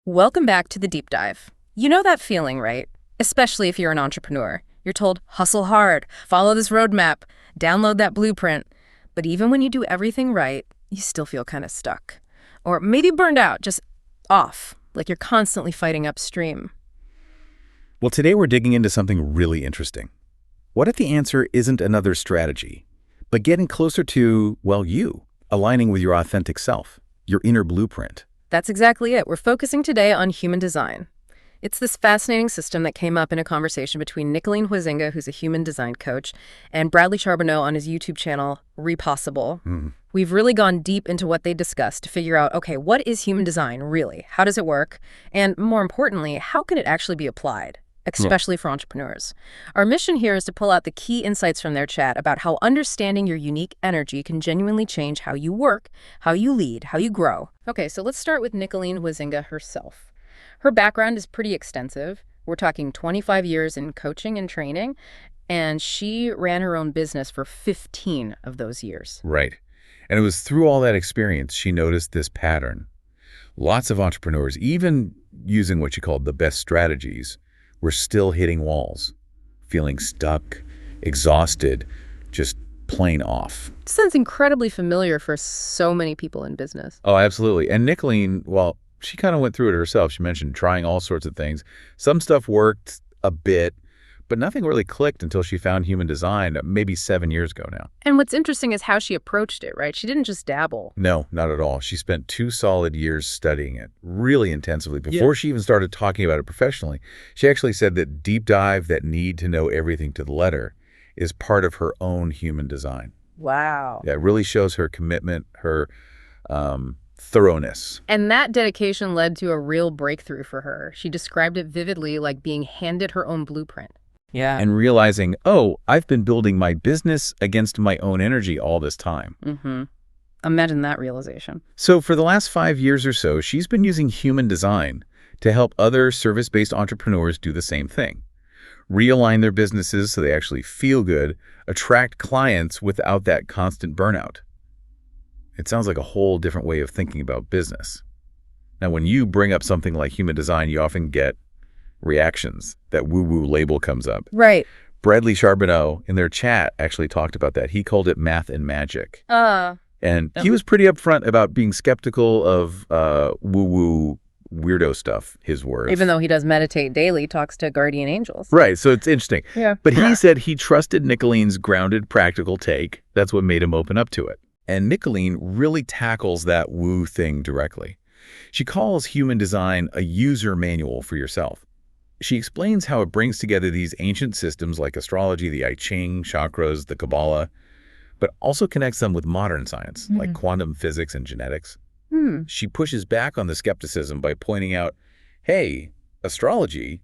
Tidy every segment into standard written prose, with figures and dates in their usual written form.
Welcome back to the deep dive. You know that feeling, right? Especially if you're an entrepreneur. You're told, hustle hard, follow this roadmap, download that blueprint. But even when you do everything right, you still feel kind of stuck. Or maybe burned out, just off, like you're constantly fighting upstream. Well, today we're digging into something really interesting. What if the answer isn't another strategy, but getting closer to, well, you, aligning with your authentic self, your inner blueprint? That's exactly it. We're focusing today on human design. It's this fascinating system that came up in a conversation between Nicoline Huizinga, who's a human design coach, and Bradley Charbonneau on his YouTube channel, Repossible. We've really gone deep into what they discussed to figure out, okay, what is human design really? How does it work? And more importantly, how can it actually be applied, especially for entrepreneurs? Our mission here is to pull out the key insights from their chat about how understanding your unique energy can genuinely change how you work, how you lead, how you grow. Okay, so let's start with Nicoline Huizinga herself. Her background is pretty extensive. We're talking 25 years in coaching and training, and she ran her own business for 15 of those years. Right. And it was through all that experience she noticed this pattern. Lots of entrepreneurs, even using what she called the best strategies, were still hitting walls, feeling stuck, exhausted, just plain off. Sounds incredibly familiar for so many people in business. Oh, absolutely. And Nicoline, well, she kind of went through it herself. She mentioned trying all sorts of things. Some stuff worked a bit, but nothing really clicked until she found human design maybe 7 years ago now. And what's interesting is how she approached it, right? She didn't just dabble. No, not at all. She spent 2 solid years studying it really intensively. Before she even started talking about it professionally, she actually said that deep dive, that need to know everything to the letter, is part of her own human design. Wow. Yeah, it really shows her commitment, her thoroughness. And that dedication led to a real breakthrough for her. She described it vividly like being handed her own blueprint. Yeah. And realizing, oh, I've been building my business against my own energy all this time. Imagine that realization. So for the last 5 years or so, she's been using human design to help other service-based entrepreneurs do the same thing. Realign their businesses so they actually feel good, attract clients without that constant burnout. It sounds like a whole different way of thinking about business. Now, when you bring up something like human design, you often get reactions. That woo-woo label comes up. Right. Bradley Charbonneau, in their chat, actually talked about that. He called it math and magic. And he was pretty upfront about being skeptical of woo-woo weirdo stuff, his words. Even though he does meditate daily, talks to guardian angels. Right, so it's interesting. Yeah. But he said he trusted Nicoline's grounded, practical take. That's what made him open up to it. And Nicoline really tackles that woo thing directly. She calls human design a user manual for yourself. She explains how it brings together these ancient systems like astrology, the I Ching, chakras, the Kabbalah, but also connects them with modern science, like quantum physics and genetics. She pushes back on the skepticism by pointing out, hey, astrology,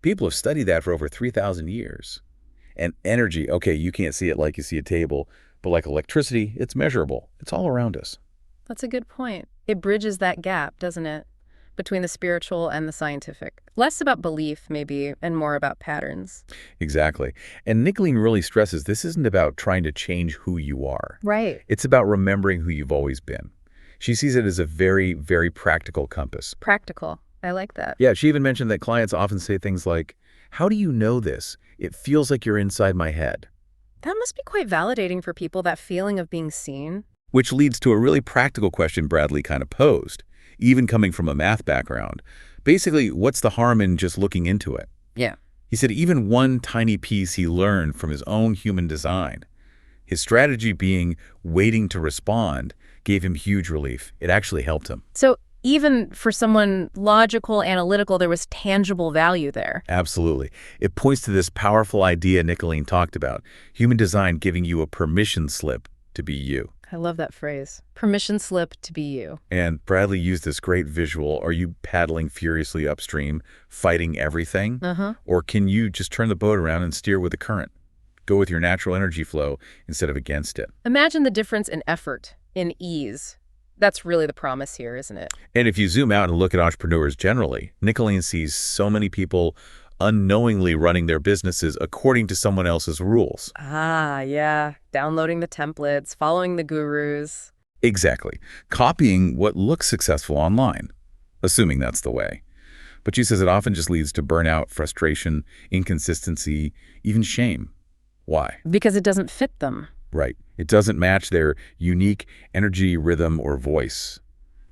people have studied that for over 3,000 years. And energy, okay, you can't see it like you see a table, but like electricity, it's measurable. It's all around us. That's a good point. It bridges that gap, doesn't it, between the spiritual and the scientific. Less about belief, maybe, and more about patterns. Exactly. And Nicoline really stresses this isn't about trying to change who you are. Right. It's about remembering who you've always been. She sees it as a very, very practical compass. Practical. I like that. Yeah, she even mentioned that clients often say things like, how do you know this? It feels like you're inside my head. That must be quite validating for people, that feeling of being seen. Which leads to a really practical question Bradley kind of posed, even coming from a math background. Basically, what's the harm in just looking into it? Yeah. He said even one tiny piece he learned from his own human design, his strategy being waiting to respond, gave him huge relief. It actually helped him. So even for someone logical, analytical, there was tangible value there. Absolutely. It points to this powerful idea Nicoline talked about, human design giving you a permission slip to be you. I love that phrase. Permission slip to be you. And Bradley used this great visual. Are you paddling furiously upstream, fighting everything? Or can you just turn the boat around and steer with the current? Go with your natural energy flow instead of against it. Imagine the difference in effort, in ease. That's really the promise here, isn't it? And if you zoom out and look at entrepreneurs generally, Nicoline sees so many people unknowingly running their businesses according to someone else's rules. Ah, yeah. Downloading the templates, following the gurus. Exactly. Copying what looks successful online. assuming that's the way. But she says it often just leads to burnout, frustration, inconsistency, even shame. Why? Because it doesn't fit them. Right. It doesn't match their unique energy, rhythm, or voice.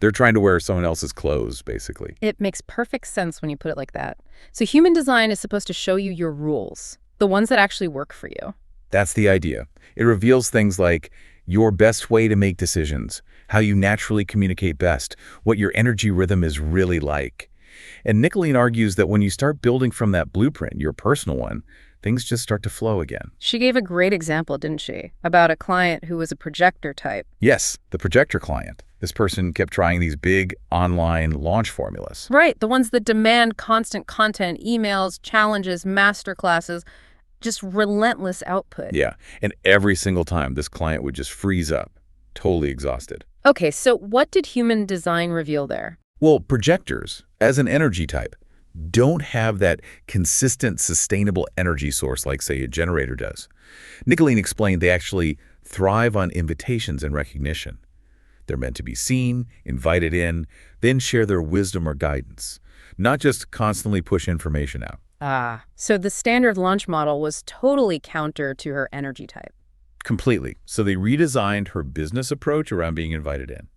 They're trying to wear someone else's clothes, basically. It makes perfect sense when you put it like that. So human design is supposed to show you your rules, the ones that actually work for you. That's the idea. It reveals things like your best way to make decisions, how you naturally communicate best, what your energy rhythm is really like. And Nicoline argues that when you start building from that blueprint, your personal one, things just start to flow again. She gave a great example, didn't she, about a client who was a projector type. Yes, the projector client. This person kept trying these big online launch formulas. Right, the ones that demand constant content, emails, challenges, masterclasses, just relentless output. Yeah, and every single time this client would just freeze up, totally exhausted. Okay, so what did human design reveal there? Well, projectors, as an energy type, don't have that consistent, sustainable energy source like, say, a generator does. Nicoline explained they actually thrive on invitations and recognition. They're meant to be seen, invited in, then share their wisdom or guidance, not just constantly push information out. Ah, so the standard launch model was totally counter to her energy type. Completely. So they redesigned her business approach around being invited in,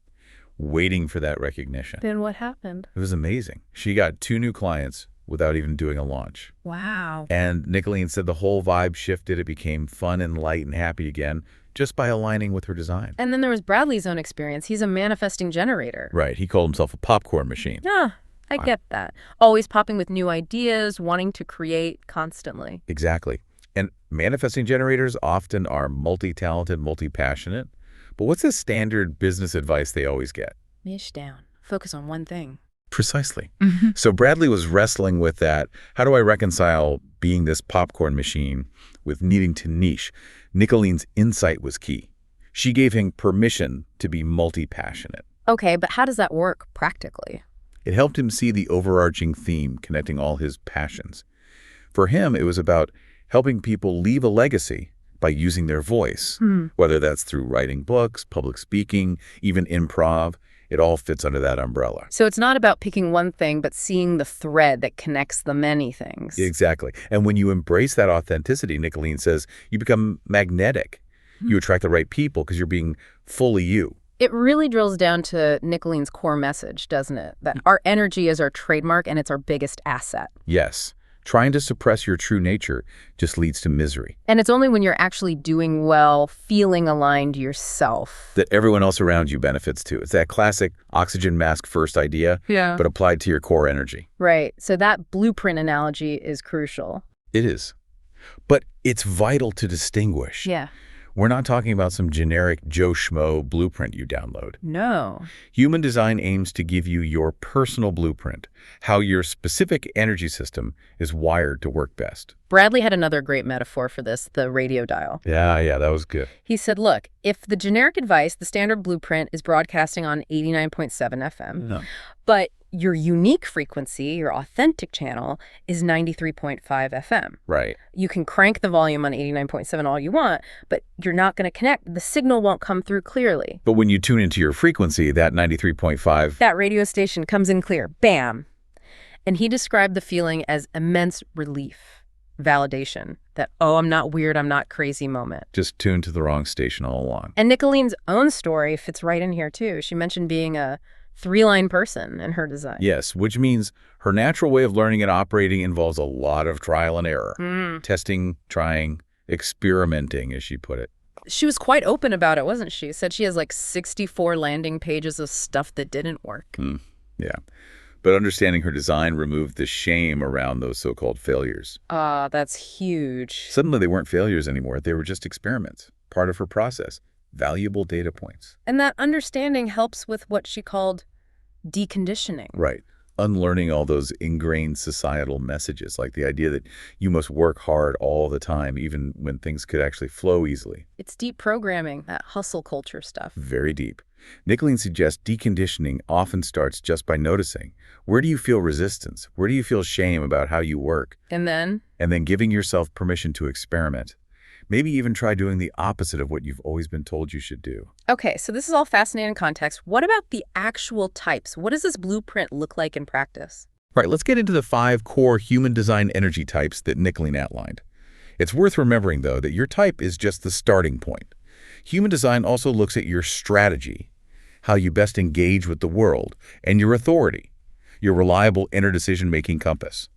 waiting for that recognition. Then what happened? It was amazing. She got 2 new clients without even doing a launch. Wow. And Nicoline said the whole vibe shifted. It became fun and light and happy again just by aligning with her design. And then there was Bradley's own experience. He's a manifesting generator. Right. He called himself a popcorn machine. Yeah, I get that. Always popping with new ideas, wanting to create constantly. Exactly. And manifesting generators often are multi-talented, multi-passionate. But what's the standard business advice they always get? Niche down. Focus on one thing. Precisely. So Bradley was wrestling with that. How do I reconcile being this popcorn machine with needing to niche? Nicoline's insight was key. She gave him permission to be multi-passionate. Okay, but how does that work practically? It helped him see the overarching theme connecting all his passions. For him, it was about helping people leave a legacy by using their voice, whether that's through writing books, public speaking, even improv. It all fits under that umbrella. So it's not about picking one thing, but seeing the thread that connects the many things. Exactly. And when you embrace that authenticity, Nicoline says, you become magnetic. You attract the right people because you're being fully you. It really drills down to Nicoline's core message, doesn't it? That our energy is our trademark and it's our biggest asset. Yes. Trying to suppress your true nature just leads to misery. And it's only when you're actually doing well, feeling aligned yourself, That everyone else around you benefits too. It's that classic oxygen mask first idea, but applied to your core energy. Right. So that blueprint analogy is crucial. It is. But it's vital to distinguish. Yeah. We're not talking about some generic Joe Schmo blueprint you download. No. Human design aims to give you your personal blueprint, how your specific energy system is wired to work best. Bradley had another great metaphor for this, the radio dial. Yeah, that was good. He said, look, if the generic advice, the standard blueprint, is broadcasting on 89.7 FM, but your unique frequency, your authentic channel, is 93.5 FM. Right. You can crank the volume on 89.7 all you want, but you're not going to connect. The signal won't come through clearly. But when you tune into your frequency, that 93.5... that radio station comes in clear. Bam! And he described the feeling as immense relief, validation, that, oh, I'm not weird, I'm not crazy moment. just tuned to the wrong station all along. And Nicoline's own story fits right in here, too. She mentioned being a 3-line person in her design. Yes, which means her natural way of learning and operating involves a lot of trial and error. Testing, trying, experimenting, as she put it. She was quite open about it, wasn't she? Said she has like 64 landing pages of stuff that didn't work. Yeah. But understanding her design removed the shame around those so-called failures. That's huge. Suddenly they weren't failures anymore. They were just experiments, part of her process, valuable data points. And that understanding helps with what she called deconditioning. Right. Unlearning all those ingrained societal messages, like the idea that you must work hard all the time, even when things could actually flow easily. It's deep programming, that hustle culture stuff. Very deep. Nicoline suggests deconditioning often starts just by noticing. Where do you feel resistance? Where do you feel shame about how you work? And then? And then giving yourself permission to experiment. Maybe even try doing the opposite of what you've always been told you should do. Okay, so this is all fascinating context. What about the actual types? What does this blueprint look like in practice? Right, let's get into the 5 core human design energy types that Nicoline outlined. It's worth remembering, though, that your type is just the starting point. Human design also looks at your strategy, how you best engage with the world, and your authority, your reliable inner decision-making compass.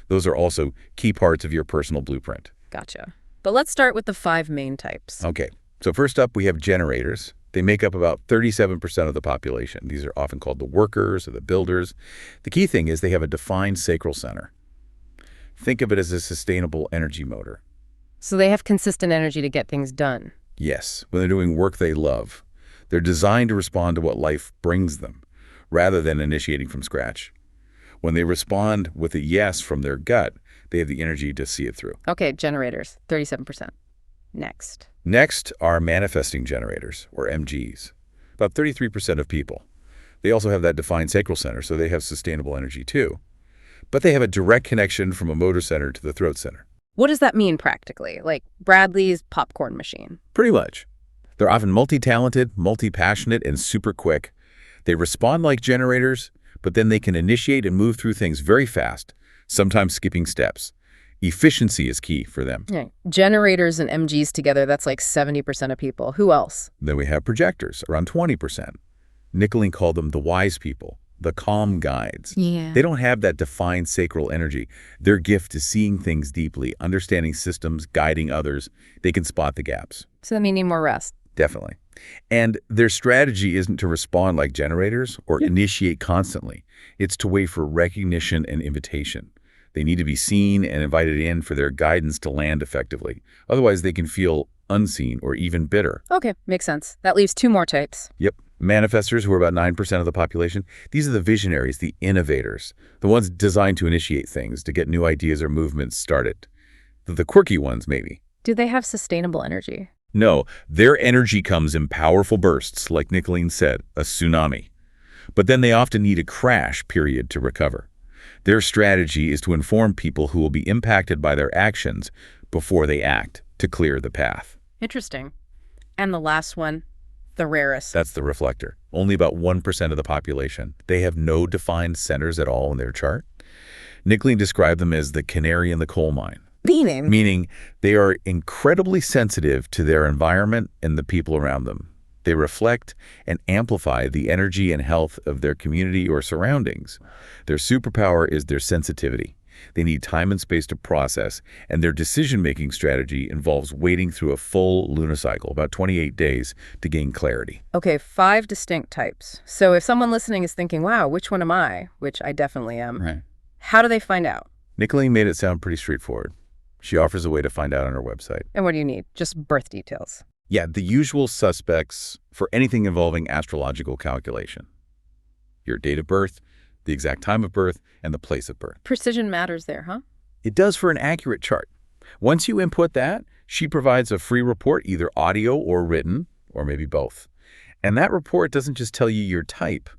Those are also key parts of your personal blueprint. Gotcha. But let's start with the 5 main types. Okay, so first up we have generators. They make up about 37% of the population. These are often called the workers or the builders. The key thing is they have a defined sacral center. Think of it as a sustainable energy motor. So they have consistent energy to get things done. Yes, when they're doing work they love. They're designed to respond to what life brings them, rather than initiating from scratch. When they respond with a yes from their gut, they have the energy to see it through. Okay, generators, 37%. Next. Next are manifesting generators, or MGs, about 33% of people. They also have that defined sacral center, so they have sustainable energy too. But they have a direct connection from a motor center to the throat center. What does that mean practically? Like Bradley's popcorn machine? Pretty much. They're often multi-talented, multi-passionate, and super quick. They respond like generators, but then they can initiate and move through things very fast, sometimes skipping steps. Efficiency is key for them. Yeah. Generators and MGs together, that's like 70% of people. Who else? Then we have projectors, around 20%. Nicoline called them the wise people, the calm guides. Yeah. They don't have that defined sacral energy. Their gift is seeing things deeply, understanding systems, guiding others. They can spot the gaps. So then we need more rest. Definitely. And their strategy isn't to respond like generators or initiate constantly. It's to wait for recognition and invitation. They need to be seen and invited in for their guidance to land effectively. Otherwise, they can feel unseen or even bitter. Okay, makes sense. That leaves 2 more types. Yep. Manifestors, who are about 9% of the population, these are the visionaries, the innovators, the ones designed to initiate things, to get new ideas or movements started. The quirky ones, maybe. Do they have sustainable energy? No, their energy comes in powerful bursts, like Nicoline said, a tsunami. But then they often need a crash period to recover. Their strategy is to inform people who will be impacted by their actions before they act, to clear the path. Interesting. And the last one, the rarest. That's the reflector. Only about 1% of the population. They have no defined centers at all in their chart. Nicoline described them as the canary in the coal mine. Meaning they are incredibly sensitive to their environment and the people around them. They reflect and amplify the energy and health of their community or surroundings. Their superpower is their sensitivity. They need time and space to process, and their decision-making strategy involves waiting through a full lunar cycle, about 28 days, to gain clarity. Okay, 5 distinct types. So if someone listening is thinking, wow, which one am I? Which I definitely am. Right. How do they find out? Nicoline made it sound pretty straightforward. She offers a way to find out on her website. And what do you need? Just birth details. Yeah, the usual suspects for anything involving astrological calculation. Your date of birth, the exact time of birth, and the place of birth. Precision matters there, huh? It does for an accurate chart. Once you input that, she provides a free report, either audio or written, or maybe both. And that report doesn't just tell you your type.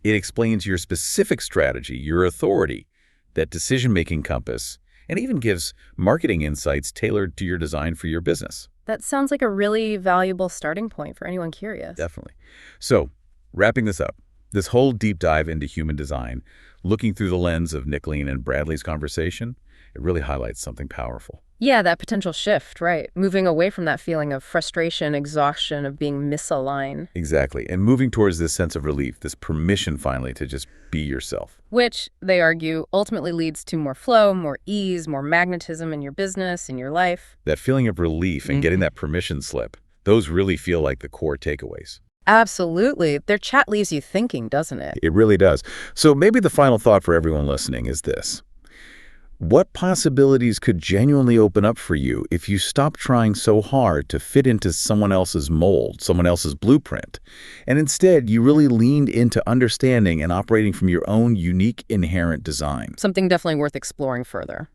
It explains your specific strategy, your authority, that decision-making compass, and even gives marketing insights tailored to your design for your business. That sounds like a really valuable starting point for anyone curious. Definitely. So, wrapping this up, this whole deep dive into human design, looking through the lens of Nicoline and Bradley's conversation, it really highlights something powerful. Yeah, that potential shift, right? Moving away from that feeling of frustration, exhaustion, of being misaligned. Exactly. And moving towards this sense of relief, this permission finally to just be yourself. Which, they argue, ultimately leads to more flow, more ease, more magnetism in your business, in your life. That feeling of relief and getting that permission slip, those really feel like the core takeaways. Absolutely. Their chat leaves you thinking, doesn't it? It really does. So maybe the final thought for everyone listening is this. What possibilities could genuinely open up for you if you stop trying so hard to fit into someone else's mold, someone else's blueprint, and instead you really leaned into understanding and operating from your own unique inherent design? Something definitely worth exploring further.